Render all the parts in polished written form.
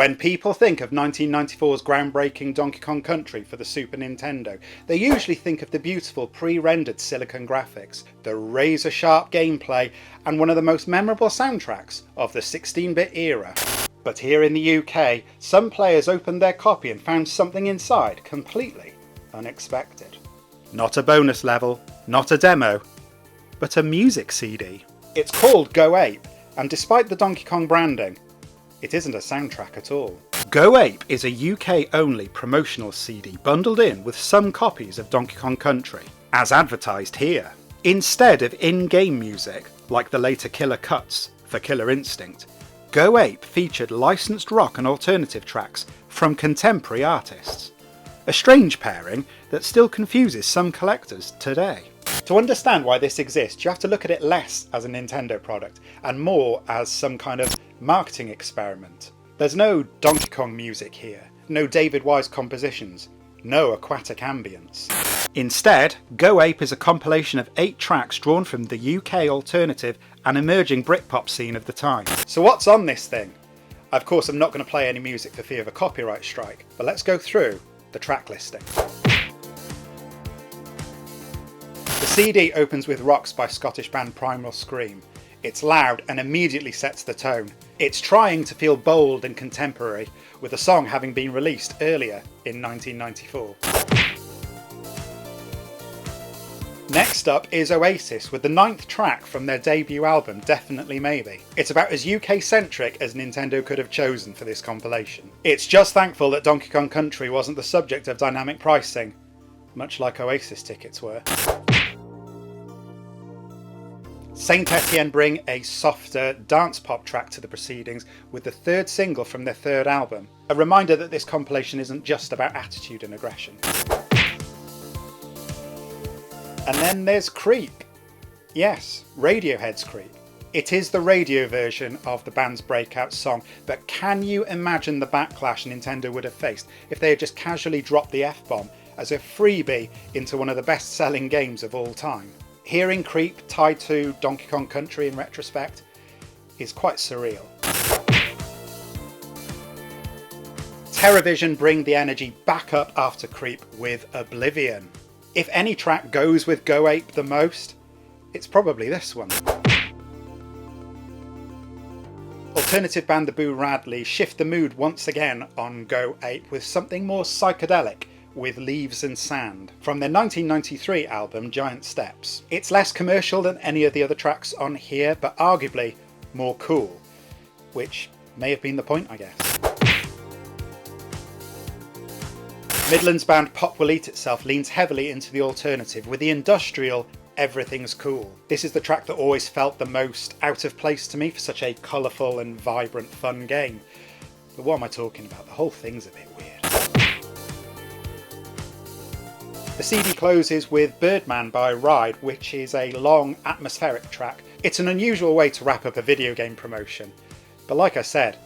When people think of 1994's groundbreaking Donkey Kong Country for the Super Nintendo, they usually think of the beautiful pre-rendered silicon graphics, the razor-sharp gameplay, and one of the most memorable soundtracks of the 16-bit era. But here in the UK, some players opened their copy and found something inside completely unexpected. Not a bonus level, not a demo, but a music CD. It's called Go Ape, and despite the Donkey Kong branding, it isn't a soundtrack at all. Go Ape is a UK-only promotional CD bundled in with some copies of Donkey Kong Country, as advertised here. Instead of in-game music, like the later Killer Cuts for Killer Instinct, Go Ape featured licensed rock and alternative tracks from contemporary artists. A strange pairing that still confuses some collectors today. To understand why this exists, you have to look at it less as a Nintendo product and more as some kind of marketing experiment. There's no Donkey Kong music here, no David Wise compositions, no aquatic ambience. Instead, Go Ape is a compilation of 8 tracks drawn from the UK alternative and emerging Britpop scene of the time. So what's on this thing? Of course, I'm not going to play any music for fear of a copyright strike, but let's go through the track listing. The CD opens with Rocks by Scottish band Primal Scream. It's loud and immediately sets the tone. It's trying to feel bold and contemporary, with the song having been released earlier in 1994. Next up is Oasis with the 9th track from their debut album Definitely Maybe. It's about as UK-centric as Nintendo could have chosen for this compilation. It's just thankful that Donkey Kong Country wasn't the subject of dynamic pricing, much like Oasis tickets were. Saint Etienne bring a softer dance pop track to the proceedings with the 3rd single from their 3rd album. A reminder that this compilation isn't just about attitude and aggression. And then there's Creep. Yes, Radiohead's Creep. It is the radio version of the band's breakout song, but can you imagine the backlash Nintendo would have faced if they had just casually dropped the F-bomb as a freebie into one of the best-selling games of all time? Hearing Creep tied to Donkey Kong Country in retrospect is quite surreal. TerraVision bring the energy back up after Creep with Oblivion. If any track goes with Go Ape the most, it's probably this one. Alternative band the Boo Radley shift the mood once again on Go Ape with something more psychedelic with Leaves and Sand from their 1993 album Giant Steps. It's less commercial than any of the other tracks on here, but arguably more cool, which may have been the point, I guess. Midlands band Pop Will Eat Itself leans heavily into the alternative with the industrial Everything's Cool. This is the track that always felt the most out of place to me for such a colourful and vibrant fun game. But what am I talking about? The whole thing's a bit weird. The CD closes with Birdman by Ride, which is a long, atmospheric track. It's an unusual way to wrap up a video game promotion, but like I said,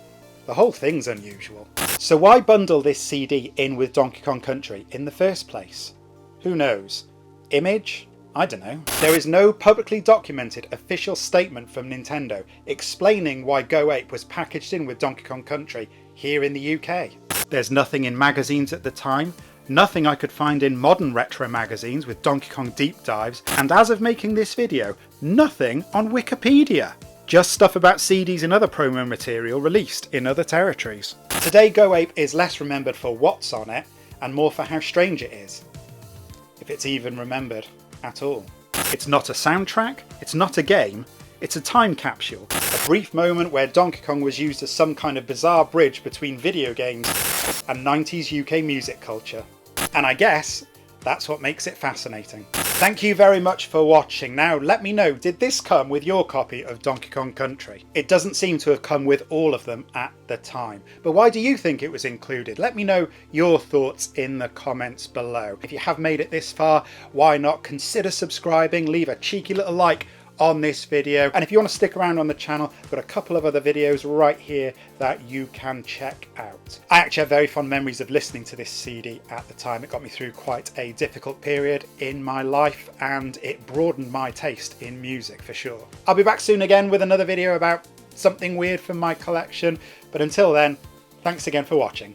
the whole thing's unusual. So why bundle this CD in with Donkey Kong Country in the first place? Who knows? Image? I don't know. There is no publicly documented official statement from Nintendo explaining why Go Ape was packaged in with Donkey Kong Country here in the UK. There's nothing in magazines at the time, nothing I could find in modern retro magazines with Donkey Kong deep dives, and as of making this video, nothing on Wikipedia. Just stuff about CDs and other promo material released in other territories. Today Go Ape is less remembered for what's on it, and more for how strange it is. If it's even remembered at all. It's not a soundtrack, it's not a game, it's a time capsule. A brief moment where Donkey Kong was used as some kind of bizarre bridge between video games and 90s UK music culture. And I guess that's what makes it fascinating. Thank you very much for watching. Now let me know, did this come with your copy of Donkey Kong Country? It doesn't seem to have come with all of them at the time, but why do you think it was included? Let me know your thoughts in the comments below. If you have made it this far, why not consider subscribing, leave a cheeky little like on this video, and if you want to stick around on the channel, I've got a couple of other videos right here that you can check out. I actually have very fond memories of listening to this CD at the time. It got me through quite a difficult period in my life and it broadened my taste in music for sure. I'll be back soon again with another video about something weird from my collection, but until then, Thanks again for watching.